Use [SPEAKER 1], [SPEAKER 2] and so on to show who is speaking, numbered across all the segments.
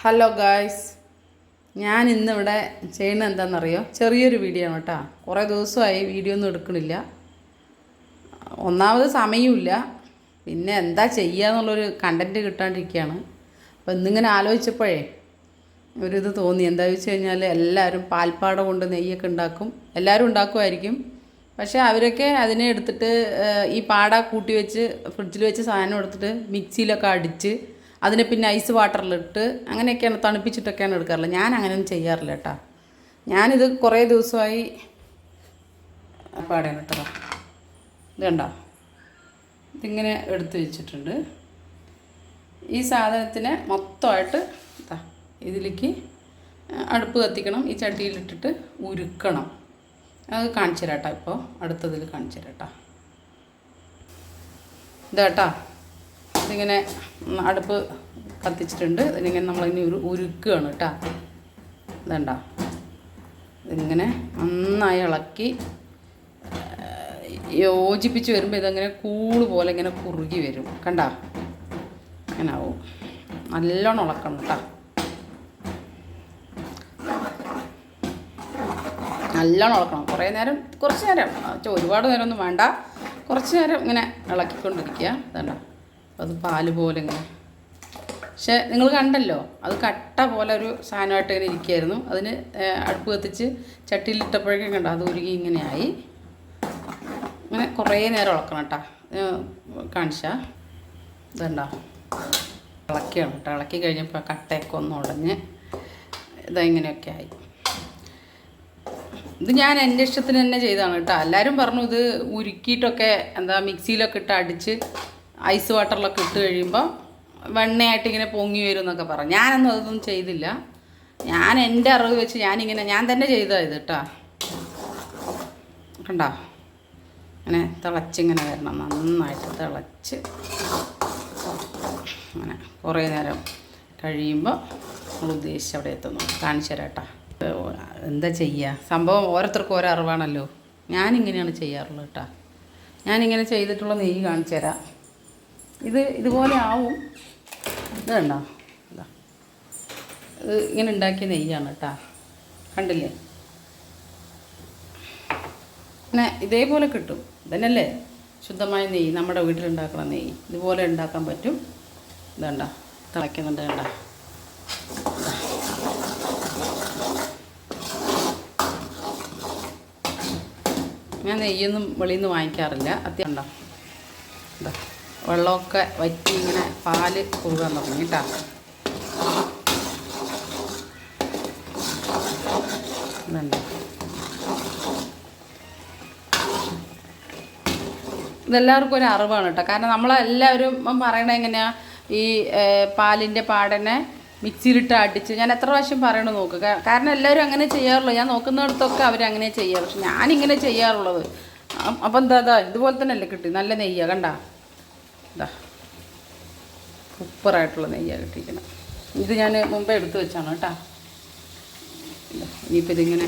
[SPEAKER 1] Hello guys, ഞാൻ ഇന്നിവിടെ ചെയ്യുന്നത് എന്താണെന്നറിയോ? ചെറിയൊരു വീഡിയോ ആണ് കേട്ടോ. കുറേ ദിവസമായി വീഡിയോ ഒന്നും എടുക്കണില്ല. ഒന്നാമത് സമയമില്ല, പിന്നെ എന്താ ചെയ്യുക എന്നുള്ളൊരു കണ്ടൻറ്റ് കിട്ടാണ്ടിരിക്കുകയാണ്. അപ്പോൾ ഇന്നിങ്ങനെ ആലോചിച്ചപ്പോഴേ ഒരിത് തോന്നി. എന്താണെന്ന് വെച്ച് കഴിഞ്ഞാൽ എല്ലാവരും പാൽപ്പാട കൊണ്ട് നെയ്യൊക്കെ ഉണ്ടാക്കും. എല്ലാവരും ഉണ്ടാക്കുമായിരിക്കും. പക്ഷേ അവരൊക്കെ അതിനെ എടുത്തിട്ട് ഈ പാട കൂട്ടി വെച്ച് ഫ്രിഡ്ജിൽ വെച്ച് സാധനം എടുത്തിട്ട് മിക്സിയിലൊക്കെ അടിച്ച് അതിനെ പിന്നെ ഐസ് വാട്ടറിലിട്ട് അങ്ങനെയൊക്കെയാണ് തണുപ്പിച്ചിട്ടൊക്കെയാണ് എടുക്കാറുള്ളത്. ഞാൻ അങ്ങനെയൊന്നും ചെയ്യാറില്ല കേട്ടോ. ഞാനിത് കുറേ ദിവസമായി പാടയാണ് കേട്ടോ. ഇത് കണ്ടോ, ഇതിങ്ങനെ എടുത്ത് വെച്ചിട്ടുണ്ട്. ഈ സാധനത്തിനെ മൊത്തമായിട്ട് ഇതിലേക്ക് അടുപ്പ് കത്തിക്കണം. ഈ ചട്ടിയിലിട്ടിട്ട് ഉരുക്കണം. അത് കാണിച്ചു തരാം കേട്ടോ. ഇപ്പോൾ അടുത്തതിൽ കാണിച്ചു തരാം കേട്ടോ. ഇതാട്ടോ, ഇതിങ്ങനെ അടുപ്പ് കത്തിച്ചിട്ടുണ്ട്. ഇതിനിങ്ങനെ നമ്മളിങ്ങനെ ഉരുക്കുകയാണ് കേട്ടോ. ഇതണ്ട, ഇതിങ്ങനെ നന്നായി ഇളക്കി യോജിപ്പിച്ച് വരുമ്പോൾ ഇതങ്ങനെ കൂള് പോലെ ഇങ്ങനെ കുറുകി വരും. കണ്ടോ, അങ്ങനെ ആവും. നല്ലോണം ഇളക്കണം കേട്ടോ. നല്ലോണം ഇളക്കണം. കുറേ നേരം, കുറച്ച് നേരം, ഒരുപാട് നേരമൊന്നും വേണ്ട. കുറച്ച് നേരം ഇങ്ങനെ ഇളക്കിക്കൊണ്ടിരിക്കുക. ഇതണ്ട, അത് പാല് പോലെ ഇങ്ങനെ. പക്ഷേ നിങ്ങൾ കണ്ടല്ലോ, അത് കട്ട പോലെ ഒരു സാധനമായിട്ട് ഇങ്ങനെ ഇരിക്കുകയായിരുന്നു. അതിന് അടുപ്പ് കത്തിച്ച് ചട്ടിയിലിട്ടപ്പോഴേക്കും കണ്ടോ, അത് ഉരുകി ഇങ്ങനെയായി. ഇങ്ങനെ കുറേ നേരം ഇളക്കണം കേട്ടോ. കാണിച്ചാൽ ഇതുണ്ടോ, ഇളക്കിയാണ് കേട്ടോ. ഇളക്കി കഴിഞ്ഞപ്പോൾ കട്ടയൊക്കെ ഒന്ന് ഉടഞ്ഞ് ഇതെങ്ങനെയൊക്കെ ആയി. ഇത് ഞാൻ എൻ്റെ ഇഷ്ടത്തിന് തന്നെ ചെയ്തതാണ് കേട്ടോ. എല്ലാവരും പറഞ്ഞു ഇത് ഉരുക്കിയിട്ടൊക്കെ എന്താ മിക്സിയിലൊക്കെ ഇട്ട് അടിച്ച് ഐസ് വാട്ടറിലൊക്കെ ഇട്ട് കഴിയുമ്പോൾ വെണ്ണയായിട്ട് ഇങ്ങനെ പൊങ്ങി വരും എന്നൊക്കെ പറഞ്ഞു. ഞാനൊന്നും അതൊന്നും ചെയ്തില്ല. ഞാൻ എൻ്റെ അറിവ് വെച്ച് ഞാൻ തന്നെ ചെയ്തതാണ് ഇത് കേട്ടോ. കണ്ടോ, അങ്ങനെ തിളച്ചിങ്ങനെ വരണം. നന്നായിട്ട് തിളച്ച് അങ്ങനെ കുറേ നേരം കഴിയുമ്പോൾ നമ്മൾ ഉദ്ദേശിച്ച് അവിടെ എത്തുന്നു. കാണിച്ചു തരാം കേട്ടോ. എന്താ ചെയ്യുക, സംഭവം ഓരോരുത്തർക്കും ഓരോ അറിവാണല്ലോ. ഞാനിങ്ങനെയാണ് ചെയ്യാറുള്ളത് കേട്ടോ. ഞാനിങ്ങനെ ചെയ്തിട്ടുള്ള നെയ്യ് കാണിച്ചു തരാം. ഇതുപോലെ ആവും. ഇത് കണ്ടോ, ഇതാ, ഇത് ഇങ്ങനെ ഉണ്ടാക്കിയ നെയ്യാണ് കേട്ടോ. കണ്ടില്ലേ, പിന്നെ ഇതേപോലെ കിട്ടും. ഇതന്നെയല്ലേ ശുദ്ധമായ നെയ്യ്, നമ്മുടെ വീട്ടിലുണ്ടാക്കുന്ന നെയ്യ്. ഇതുപോലെ ഉണ്ടാക്കാൻ പറ്റും. ഇതണ്ട, തിളയ്ക്കുന്നുണ്ട് കണ്ട. ഞാൻ നെയ്യൊന്നും വെളിയിൽ നിന്ന് വാങ്ങിക്കാറില്ല. അത്യാവശ്യം എന്താ വെള്ളമൊക്കെ വറ്റി ഇങ്ങനെ പാല് കുറുകാൻ തുടങ്ങി കേട്ടോ. ഇതെല്ലാവർക്കും ഒരു അറിവാണ് കേട്ടോ. കാരണം നമ്മളെല്ലാവരും പറയണത് എങ്ങനെയാണ്, ഈ പാലിൻ്റെ പാടനെ മിക്സിയിലിട്ട് അടിച്ച്, ഞാൻ എത്ര പ്രാവശ്യം പറയണത് നോക്കുക. കാരണം എല്ലാവരും അങ്ങനെ ചെയ്യാറുള്ളൂ. ഞാൻ നോക്കുന്നിടത്തൊക്കെ അവരങ്ങനെ ചെയ്യാറ്. പക്ഷെ ഞാനിങ്ങനെ ചെയ്യാറുള്ളത്. അപ്പം എന്താ ഇതുപോലെ തന്നെ അല്ലേ കിട്ടി. നല്ല നെയ്യാണ് കണ്ട. ഇതാ സൂപ്പറായിട്ടുള്ള നെയ്യാണ് കിട്ടിയിരിക്കണം. ഇത് ഞാൻ മുമ്പേ എടുത്ത് വെച്ചാണ് കേട്ടോ. ഇനിയിപ്പോൾ ഇതിങ്ങനെ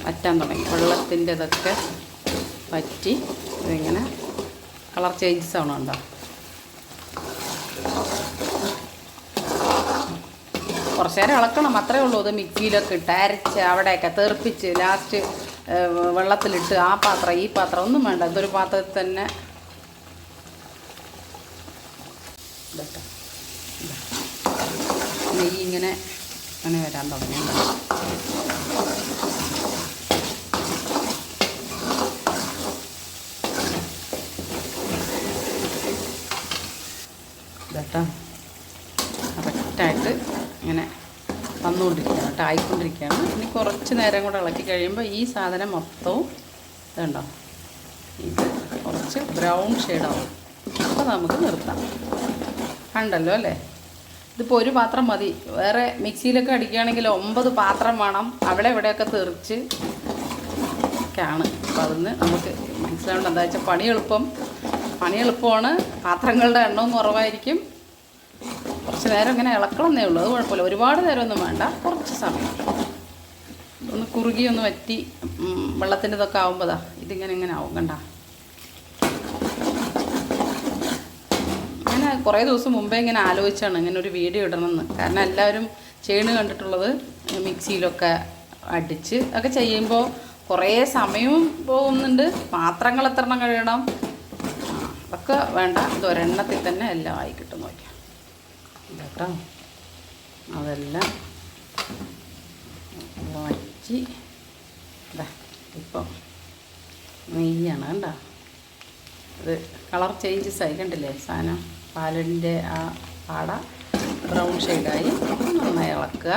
[SPEAKER 1] വറ്റാൻ തുടങ്ങി. വെള്ളത്തിൻ്റെ ഇതൊക്കെ വറ്റി ഇതിങ്ങനെ കളർ ചേഞ്ചസ് ആവണം. ഉണ്ടോ, കുറച്ച് നേരം ഇളക്കണം, അത്രേ ഉള്ളൂ. ഇത് മിക്സിയിലൊക്കെ ഇട്ട് അരച്ച് അവിടെയൊക്കെ തെറിപ്പിച്ച് ലാസ്റ്റ് വെള്ളത്തിലിട്ട് ആ പാത്രം ഈ പാത്രം ഒന്നും വേണ്ട. ഇതൊരു പാത്രത്തിൽ തന്നെ നെയ്യ് ഇങ്ങനെ അങ്ങനെ വരാൻ തുടങ്ങി. ഇതട്ടോ കറക്റ്റായിട്ട് ഇങ്ങനെ വന്നുകൊണ്ടിരിക്കുകയാണ് കേട്ടോ, ആയിക്കൊണ്ടിരിക്കുകയാണ്. ഇനി കുറച്ച് നേരം കൂടെ ഇളക്കി കഴിയുമ്പോൾ ഈ സാധനം മൊത്തവും ഇതുണ്ടോ, ഇത് കുറച്ച് ബ്രൗൺ ഷെയ്ഡാവും. അപ്പോൾ നമുക്ക് നിർത്താം. കണ്ടല്ലോ അല്ലേ. ഇതിപ്പോൾ ഒരു പാത്രം മതി. വേറെ മിക്സിയിലൊക്കെ അടിക്കുകയാണെങ്കിൽ 9 പാത്രം വേണം. അവിടെ ഇവിടെയൊക്കെ തെറിച്ച് ഒക്കെയാണ്. അപ്പോൾ അതിന് നമുക്ക് മനസ്സിലാവേണ്ട എന്താ വെച്ചാൽ പണി എളുപ്പമാണ്. പാത്രങ്ങളുടെ എണ്ണവും കുറവായിരിക്കും. കുറച്ച് നേരം ഇങ്ങനെ ഇളക്കണമെന്നേ ഉള്ളൂ. അത് കുഴപ്പമില്ല. ഒരുപാട് നേരമൊന്നും വേണ്ട, കുറച്ച് സമയം ഒന്ന് കുറുകി ഒന്ന് വറ്റി വെള്ളത്തിൻ്റെ ഇതൊക്കെ ആകുമ്പോൾ ഇതിങ്ങനെ ആവും. കണ്ട, അങ്ങനെ കുറേ ദിവസം മുമ്പേ ഇങ്ങനെ ആലോചിച്ചാണ് ഇങ്ങനെ ഒരു വീഡിയോ ഇടണമെന്ന്. കാരണം എല്ലാവരും ചെയ്യണ് കണ്ടിട്ടുള്ളത് മിക്സിയിലൊക്കെ അടിച്ച് ഒക്കെ ചെയ്യുമ്പോൾ കുറേ സമയവും പോകുന്നുണ്ട്. പാത്രങ്ങൾ എത്ര എണ്ണം കഴുകണം, അതൊക്കെ വേണ്ട. ഇത് ഒരെണ്ണത്തിൽ തന്നെ എല്ലാം ആയി കിട്ടും. നോക്കിയാൽ കേട്ടോ, അതെല്ലാം വറ്റി. ഇപ്പം നെയ്യാണ് കണ്ട, അത് കളർ ചേഞ്ചസ് ആയി കണ്ടില്ലേ സാധനം. പാലിൻ്റെ ആ പാട ബ്രൗൺ ഷെയ്ഡായി. നന്നായി ഇളക്കുക.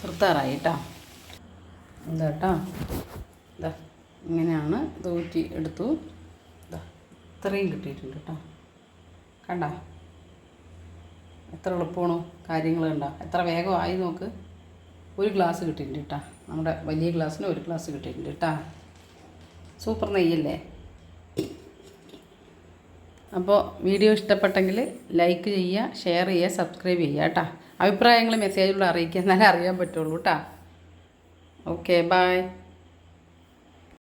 [SPEAKER 1] വൃത്താറായി കേട്ടോ. എന്താ കേട്ടോ, ഇതാ ഇങ്ങനെയാണ് ഇത് ഊറ്റി എടുത്തു. ഇതാ ഇത്രയും കിട്ടിയിട്ടുണ്ട് കേട്ടോ. കണ്ട എത്ര എളുപ്പമാണോ കാര്യങ്ങൾ, കണ്ട എത്ര വേഗമായി നോക്ക്. ഒരു ഗ്ലാസ് കിട്ടിയിട്ടുണ്ട് കേട്ടോ. നമ്മുടെ വലിയ ഗ്ലാസ്സിന് ഒരു ഗ്ലാസ് കിട്ടിയിട്ടുണ്ട് കേട്ടോ. സൂപ്പർ നെയ്യല്ലേ. അപ്പോൾ വീഡിയോ ഇഷ്ടപ്പെട്ടെങ്കിൽ ലൈക്ക് ചെയ്യുക, ഷെയർ ചെയ്യുക, സബ്സ്ക്രൈബ് ചെയ്യുക കേട്ടോ. അഭിപ്രായങ്ങൾ മെസ്സേജിലൂടെ അറിയിക്കുക, എന്നാലേ അറിയാൻ പറ്റുള്ളൂ കേട്ടോ. Okay, by.